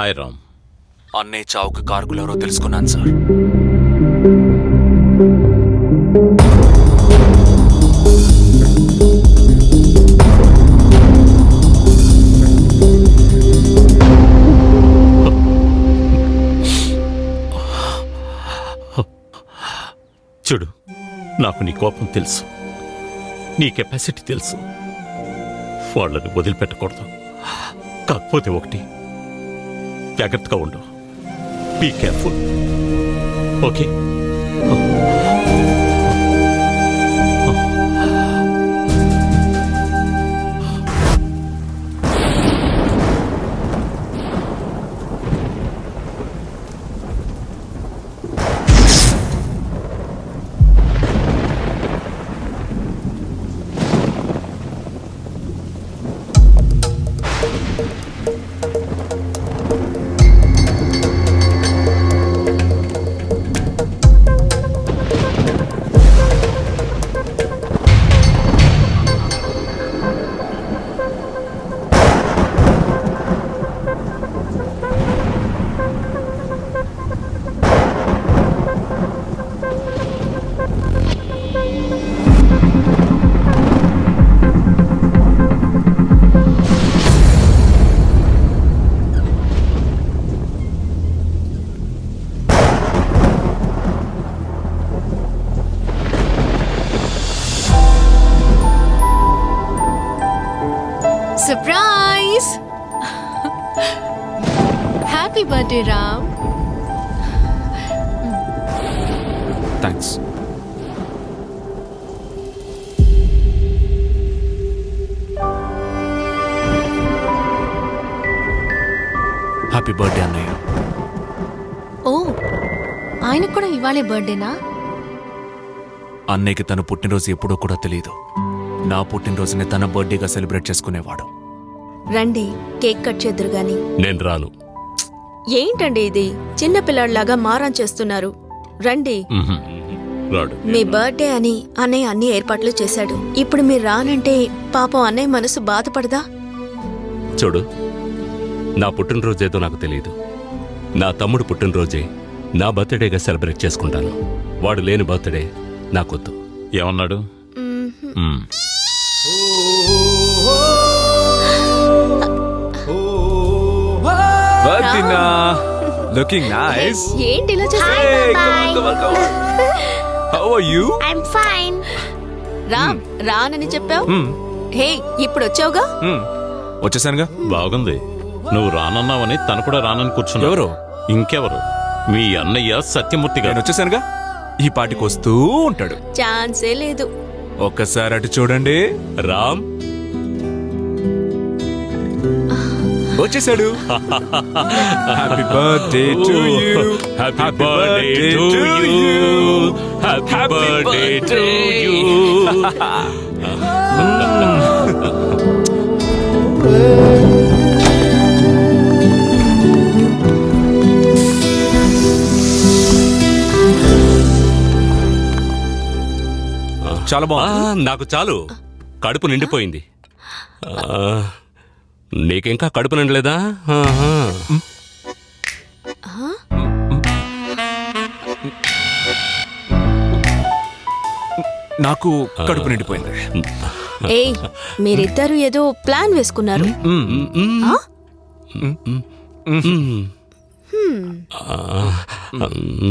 Hi Ram. అన్నయ్య చావుకి కారకులెవరో తెలుసుకున్నాను సార్. చూడు, నాకు నీ కోపం తెలుసు, నీ కెపాసిటీ తెలుసు. వాళ్ళని వదిలిపెట్టకూడదు. కాకపోతే ఒకటి, జాగ్రత్తగా ఉండు. Be careful. Okay? Surprise! Happy birthday, Ram. Thanks. Happy birthday అన్నయ్య. ఓ, ఆయనకు కూడా ఇవాళే బర్త్డేనా? అన్నయ్యకి తన పుట్టినరోజు ఎప్పుడో కూడా తెలియదు. నా పుట్టినరోజుని తన బర్త్డేగా సెలబ్రేట్ చేసుకునేవాడు. రండి, కేక్ కట్ చేద్దురు గాని. నేను రాను. ఏంటండి ఇది, చిన్న పిల్లాడిలాగా మారం చేస్తున్నారు. రండి. రాడు. మీ బర్త్డే అని అన్నయ్య అన్ని ఏర్పాట్లు చేశాడు. ఇప్పుడు మీరు రానంటే పాపం అన్నయ్య మనసు బాధపడదా? చూడు, నా పుట్టినరోజు ఏదో నాకు తెలియదు. నా తమ్ముడు పుట్టినరోజే నా బర్త్డేగా సెలబ్రేట్ చేసుకుంటాను. వాడు లేని బర్త్డే నాకొద్దు. ఏమన్నాడు? Looking nice. ఏంటి ఇలా చేశారు? How are you? I'm fine. Ram, రానని చెప్పావు. హే, ఇప్పుడు వచ్చావుగా. వచ్చేసానుగా. బాగుంది. నువ్వు రానన్నావని తను కూడా రానని కూర్చున్నా. ఎవరు? ఇంకెవరు? మీ అన్నయ్య సత్యమూర్తి గారు. నేను వచ్చేసానుగా. ఈ పాటికి వస్తూ ఉంటాడు. ఛాన్సే లేదు. ఒక్కసారి అటు చూడండి. రామ్ వచ్చేసాడు. Happy birthday to you. Happy birthday to you. Happy birthday to you. చాలా బాగుంది. నాకు చాలు, కడుపు నిండిపోయింది. నీకింకా కడుపు నిండలేదా? నాకు కడుపు నిండిపోయింది. ఏయ్, మీరిద్దరు ఏదో ప్లాన్ వేసుకున్నారు.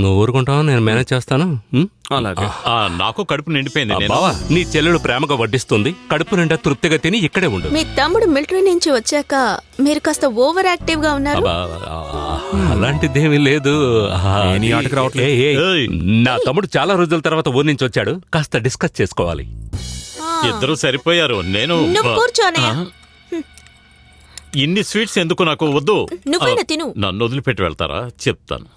నువ్వు ఊరుకుంటావా? నేను మేనేజ్ చేస్తాను. అలాగే. నాకు కడుపు నిండిపోయింది. బావా, నీ చెల్లెలు ప్రేమగా వడ్డిస్తుంది. కడుపు నిండా తృప్తిగా తిని ఇక్కడే ఉండు. మీ తమ్ముడు మిలిటరీ నుంచి వచ్చాక మీరు కాస్త ఓవర్ యాక్టివ్ గా ఉన్నారు. అలాంటిదేమీ లేదు. నీ ఆటకు రావట్లేదు. ఏయ్, నా తమ్ముడు చాలా రోజుల తర్వాత ఊరి నుంచి వచ్చాడు. కాస్త డిస్కస్ చేసుకోవాలి. ఇద్దరు సరిపోయారు. నేను నువ్వు కూర్చోనే. ఇన్ని స్వీట్స్ ఎందుకు? నాకు వద్దు. నువ్వైనా తిను. నన్ను వదిలిపెట్టి వెళ్తారా? చెప్తాను.